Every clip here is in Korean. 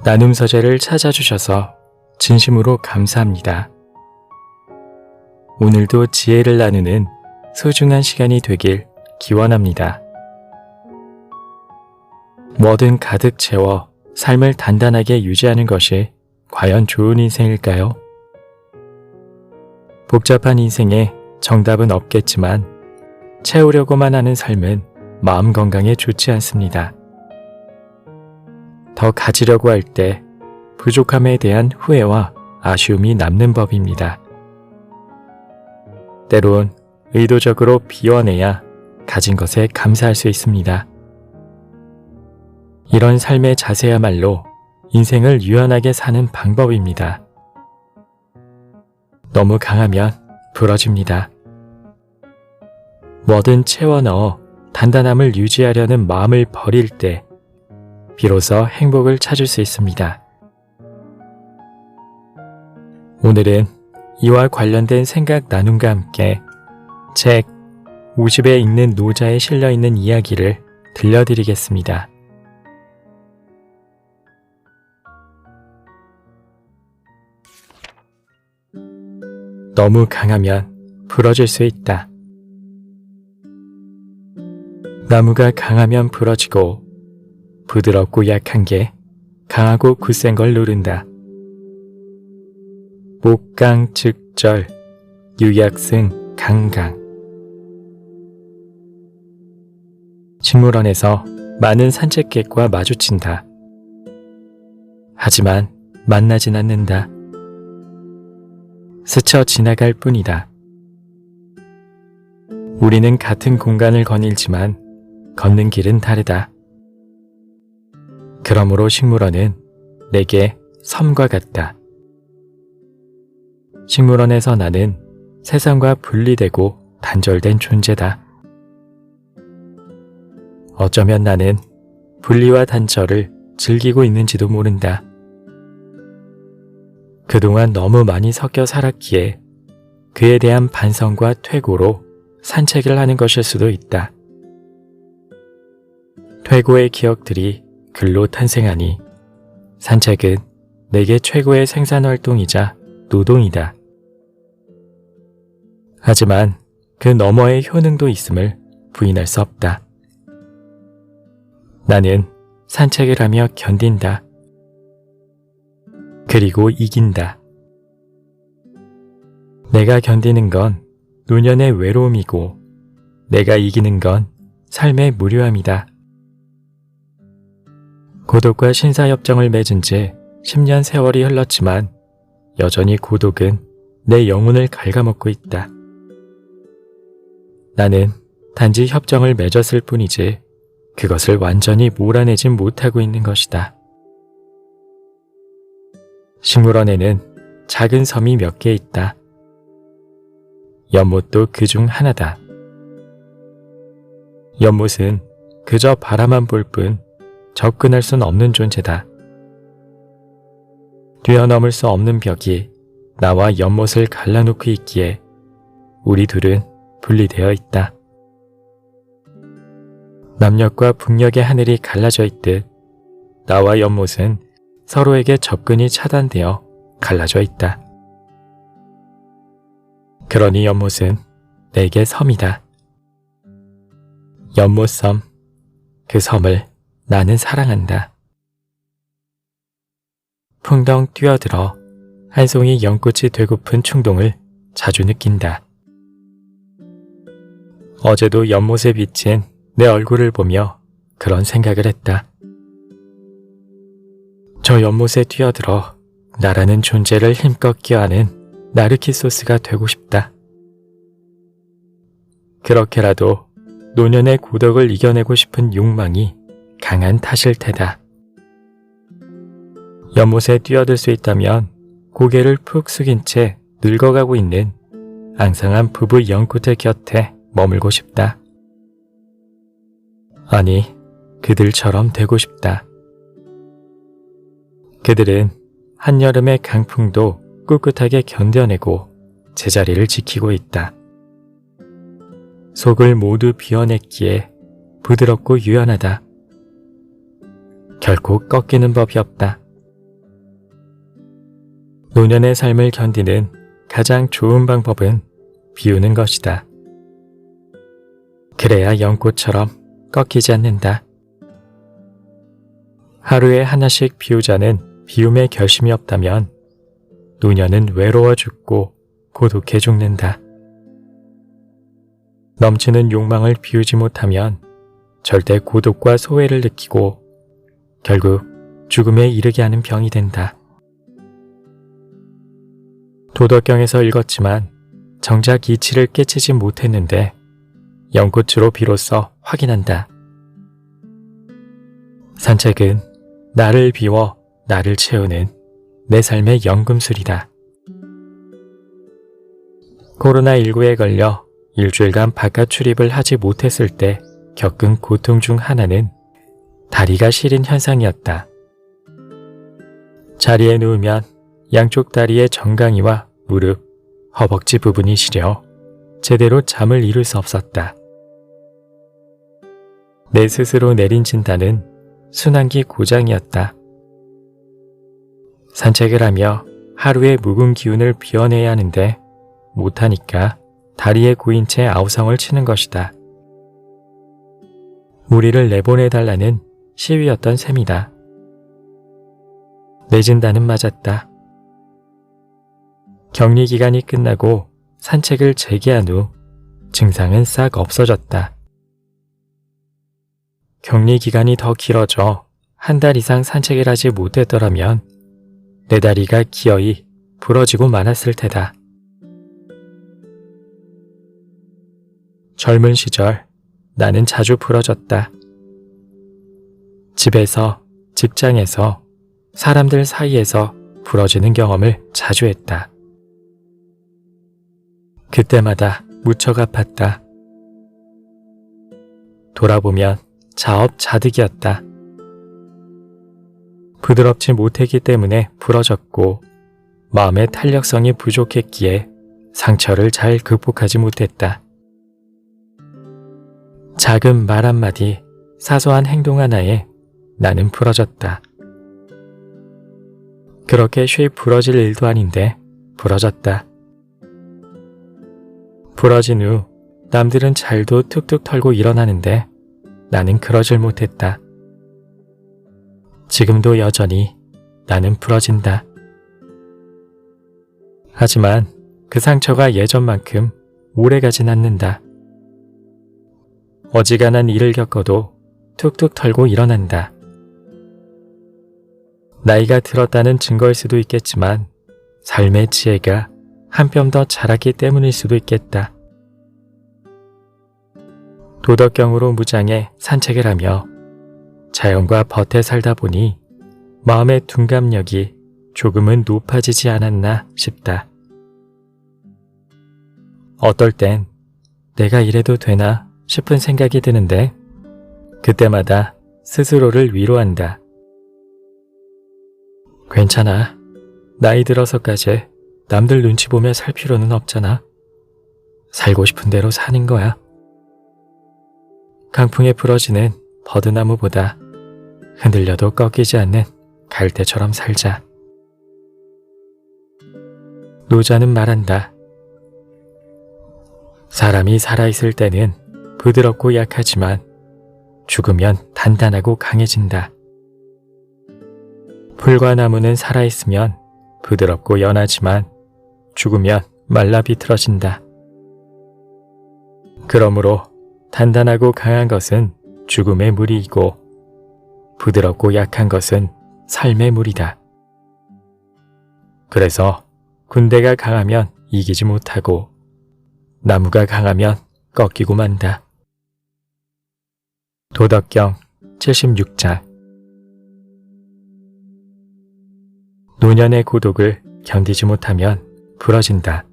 나눔 서재를 찾아주셔서 진심으로 감사합니다. 오늘도 지혜를 나누는 소중한 시간이 되길 기원합니다. 뭐든 가득 채워 삶을 단단하게 유지하는 것이 과연 좋은 인생일까요? 복잡한 인생에 정답은 없겠지만 채우려고만 하는 삶은 마음 건강에 좋지 않습니다. 더 가지려고 할 때 부족함에 대한 후회와 아쉬움이 남는 법입니다. 때론 의도적으로 비워내야 가진 것에 감사할 수 있습니다. 이런 삶의 자세야말로 인생을 유연하게 사는 방법입니다. 너무 강하면 부러집니다. 뭐든 채워 넣어 단단함을 유지하려는 마음을 버릴 때 비로소 행복을 찾을 수 있습니다. 오늘은 이와 관련된 생각 나눔과 함께 책 50에 읽는 노자에 실려있는 이야기를 들려드리겠습니다. 너무 강하면 부러질 수 있다. 나무가 강하면 부러지고 부드럽고 약한 게 강하고 굳센 걸 누른다. 목강즉절, 유약승 강강. 식물원에서 많은 산책객과 마주친다. 하지만 만나진 않는다. 스쳐 지나갈 뿐이다. 우리는 같은 공간을 거닐지만 걷는 길은 다르다. 그러므로 식물원은 내게 섬과 같다. 식물원에서 나는 세상과 분리되고 단절된 존재다. 어쩌면 나는 분리와 단절을 즐기고 있는지도 모른다. 그동안 너무 많이 섞여 살았기에 그에 대한 반성과 퇴고로 산책을 하는 것일 수도 있다. 퇴고의 기억들이 글로 탄생하니 산책은 내게 최고의 생산활동이자 노동이다. 하지만 그 너머의 효능도 있음을 부인할 수 없다. 나는 산책을 하며 견딘다. 그리고 이긴다. 내가 견디는 건 노년의 외로움이고 내가 이기는 건 삶의 무료함이다. 고독과 신사협정을 맺은 지 10년 세월이 흘렀지만 여전히 고독은 내 영혼을 갉아먹고 있다. 나는 단지 협정을 맺었을 뿐이지 그것을 완전히 몰아내진 못하고 있는 것이다. 식물원에는 작은 섬이 몇 개 있다. 연못도 그 중 하나다. 연못은 그저 바라만 볼 뿐 접근할 순 없는 존재다. 뛰어넘을 수 없는 벽이 나와 연못을 갈라놓고 있기에 우리 둘은 분리되어 있다. 남녘과 북녘의 하늘이 갈라져 있듯 나와 연못은 서로에게 접근이 차단되어 갈라져 있다. 그러니 연못은 내게 섬이다. 연못섬, 그 섬을 나는 사랑한다. 풍덩 뛰어들어 한 송이 연꽃이 되고픈 충동을 자주 느낀다. 어제도 연못에 비친 내 얼굴을 보며 그런 생각을 했다. 저 연못에 뛰어들어 나라는 존재를 힘껏 껴안은 나르키소스가 되고 싶다. 그렇게라도 노년의 고독을 이겨내고 싶은 욕망이 강한 탓일 테다. 연못에 뛰어들 수 있다면 고개를 푹 숙인 채 늙어가고 있는 앙상한 부부 연꽃의 곁에 머물고 싶다. 아니, 그들처럼 되고 싶다. 그들은 한여름의 강풍도 꿋꿋하게 견뎌내고 제자리를 지키고 있다. 속을 모두 비워냈기에 부드럽고 유연하다. 결코 꺾이는 법이 없다. 노년의 삶을 견디는 가장 좋은 방법은 비우는 것이다. 그래야 연꽃처럼 꺾이지 않는다. 하루에 하나씩 비우자는 비움의 결심이 없다면 노년은 외로워 죽고 고독해 죽는다. 넘치는 욕망을 비우지 못하면 절대 고독과 소외를 느끼고 결국 죽음에 이르게 하는 병이 된다. 도덕경에서 읽었지만 정작 이치를 깨치지 못했는데 연꽃으로 비로소 확인한다. 산책은 나를 비워 나를 채우는 내 삶의 연금술이다. 코로나19에 걸려 일주일간 바깥 출입을 하지 못했을 때 겪은 고통 중 하나는 다리가 시린 현상이었다. 자리에 누우면 양쪽 다리의 정강이와 무릎, 허벅지 부분이 시려 제대로 잠을 이룰 수 없었다. 내 스스로 내린 진단은 순환기 고장이었다. 산책을 하며 하루의 묵은 기운을 비워내야 하는데 못하니까 다리에 고인 채 아우성을 치는 것이다. 무리를 내보내달라는 시위였던 셈이다. 내 진단은 맞았다. 격리 기간이 끝나고 산책을 재개한 후 증상은 싹 없어졌다. 격리 기간이 더 길어져 한 달 이상 산책을 하지 못했더라면 내 다리가 기어이 부러지고 말았을 테다. 젊은 시절 나는 자주 부러졌다. 집에서, 직장에서, 사람들 사이에서 부러지는 경험을 자주 했다. 그때마다 무척 아팠다. 돌아보면 자업자득이었다. 부드럽지 못했기 때문에 부러졌고 마음의 탄력성이 부족했기에 상처를 잘 극복하지 못했다. 작은 말 한마디, 사소한 행동 하나에 나는 부러졌다. 그렇게 쉽 부러질 일도 아닌데 부러졌다. 부러진 후 남들은 잘도 툭툭 털고 일어나는데 나는 그러질 못했다. 지금도 여전히 나는 부러진다. 하지만 그 상처가 예전만큼 오래가진 않는다. 어지간한 일을 겪어도 툭툭 털고 일어난다. 나이가 들었다는 증거일 수도 있겠지만 삶의 지혜가 한 뼘 더 자랐기 때문일 수도 있겠다. 도덕경으로 무장해 산책을 하며 자연과 벗에 살다 보니 마음의 둔감력이 조금은 높아지지 않았나 싶다. 어떨 땐 내가 이래도 되나 싶은 생각이 드는데 그때마다 스스로를 위로한다. 괜찮아. 나이 들어서까지 남들 눈치 보며 살 필요는 없잖아. 살고 싶은 대로 사는 거야. 강풍에 부러지는 버드나무보다 흔들려도 꺾이지 않는 갈대처럼 살자. 노자는 말한다. 사람이 살아있을 때는 부드럽고 약하지만 죽으면 단단하고 강해진다. 풀과 나무는 살아있으면 부드럽고 연하지만 죽으면 말라 비틀어진다. 그러므로 단단하고 강한 것은 죽음의 무리이고 부드럽고 약한 것은 삶의 무리다. 그래서 군대가 강하면 이기지 못하고 나무가 강하면 꺾이고 만다. 도덕경 76장. 노년의 고독을 견디지 못하면 부러진다.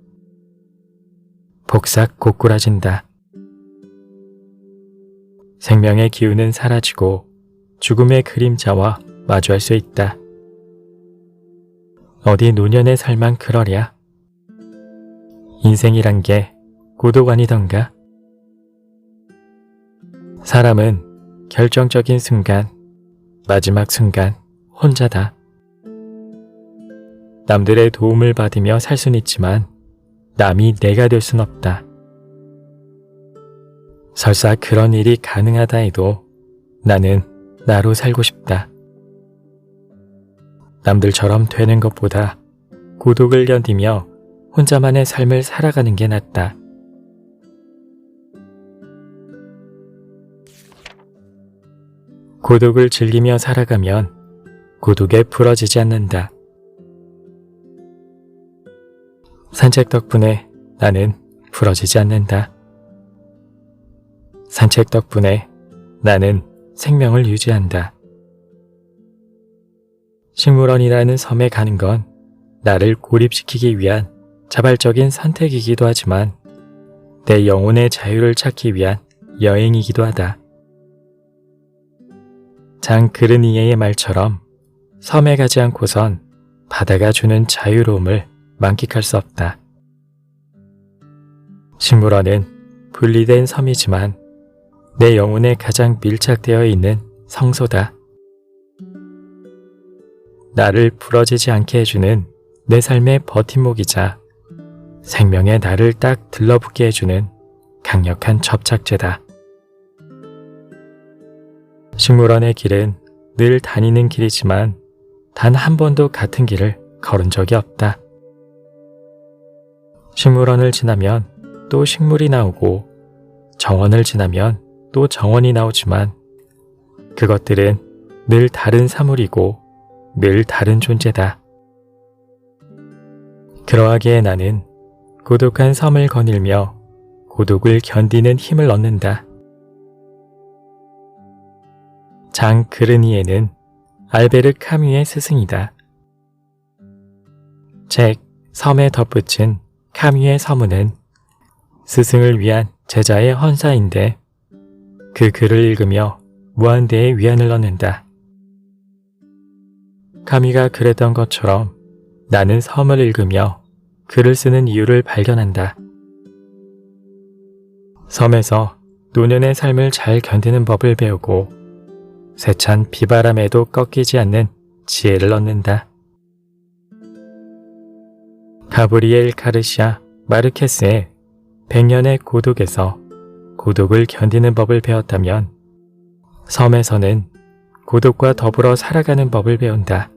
복삭 고꾸라진다. 생명의 기운은 사라지고 죽음의 그림자와 마주할 수 있다. 어디 노년의 삶만 그러랴. 인생이란 게 고독 아니던가. 사람은 결정적인 순간, 마지막 순간 혼자다. 남들의 도움을 받으며 살 순 있지만 남이 내가 될 순 없다. 설사 그런 일이 가능하다 해도 나는 나로 살고 싶다. 남들처럼 되는 것보다 고독을 견디며 혼자만의 삶을 살아가는 게 낫다. 고독을 즐기며 살아가면 고독에 부러지지 않는다. 산책 덕분에 나는 부러지지 않는다. 산책 덕분에 나는 생명을 유지한다. 식물원이라는 섬에 가는 건 나를 고립시키기 위한 자발적인 선택이기도 하지만 내 영혼의 자유를 찾기 위한 여행이기도 하다. 장 그르니에의 말처럼 섬에 가지 않고선 바다가 주는 자유로움을 만끽할 수 없다. 식물원은 분리된 섬이지만 내 영혼에 가장 밀착되어 있는 성소다. 나를 부러지지 않게 해주는 내 삶의 버팀목이자 생명의 나를 딱 들러붙게 해주는 강력한 접착제다. 식물원의 길은 늘 다니는 길이지만 단 한 번도 같은 길을 걸은 적이 없다. 식물원을 지나면 또 식물이 나오고 정원을 지나면 또 정원이 나오지만 그것들은 늘 다른 사물이고 늘 다른 존재다. 그러하기에 나는 고독한 섬을 거닐며 고독을 견디는 힘을 얻는다. 장 그르니에는 알베르 카뮈의 스승이다. 책 섬에 덧붙인 카뮈의 서문은 스승을 위한 제자의 헌사인데 그 글을 읽으며 무한대의 위안을 얻는다. 카뮈가 그랬던 것처럼 나는 섬을 읽으며 글을 쓰는 이유를 발견한다. 섬에서 노년의 삶을 잘 견디는 법을 배우고 세찬 비바람에도 꺾이지 않는 지혜를 얻는다. 가브리엘 가르시아 마르케스의 100년의 고독에서 고독을 견디는 법을 배웠다면 섬에서는 고독과 더불어 살아가는 법을 배운다.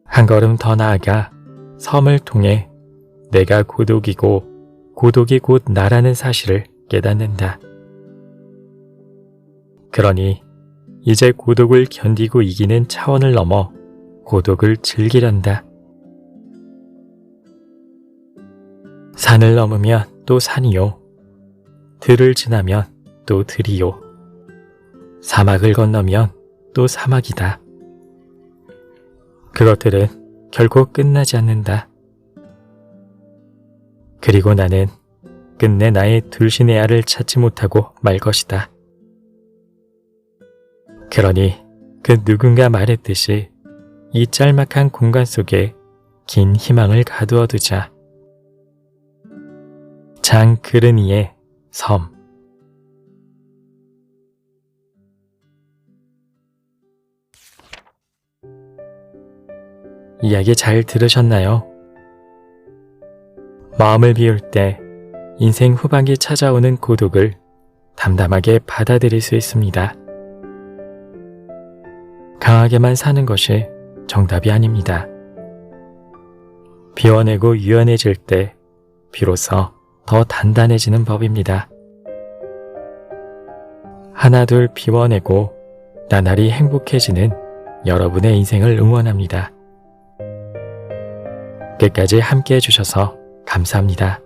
한 걸음 더 나아가 섬을 통해 내가 고독이고 고독이 곧 나라는 사실을 깨닫는다. 그러니 이제 고독을 견디고 이기는 차원을 넘어 고독을 즐기련다. 산을 넘으면 또 산이요. 들을 지나면 또 들이요. 사막을 건너면 또 사막이다. 그것들은 결코 끝나지 않는다. 그리고 나는 끝내 나의 둘시네아를 찾지 못하고 말 것이다. 그러니 그 누군가 말했듯이 이 짤막한 공간 속에 긴 희망을 가두어 두자. 장 그르니의 섬. 이야기 잘 들으셨나요? 마음을 비울 때 인생 후반기 찾아오는 고독을 담담하게 받아들일 수 있습니다. 강하게만 사는 것이 정답이 아닙니다. 비워내고 유연해질 때 비로소 더 단단해지는 법입니다. 하나둘 비워내고 나날이 행복해지는 여러분의 인생을 응원합니다. 끝까지 함께 해주셔서 감사합니다.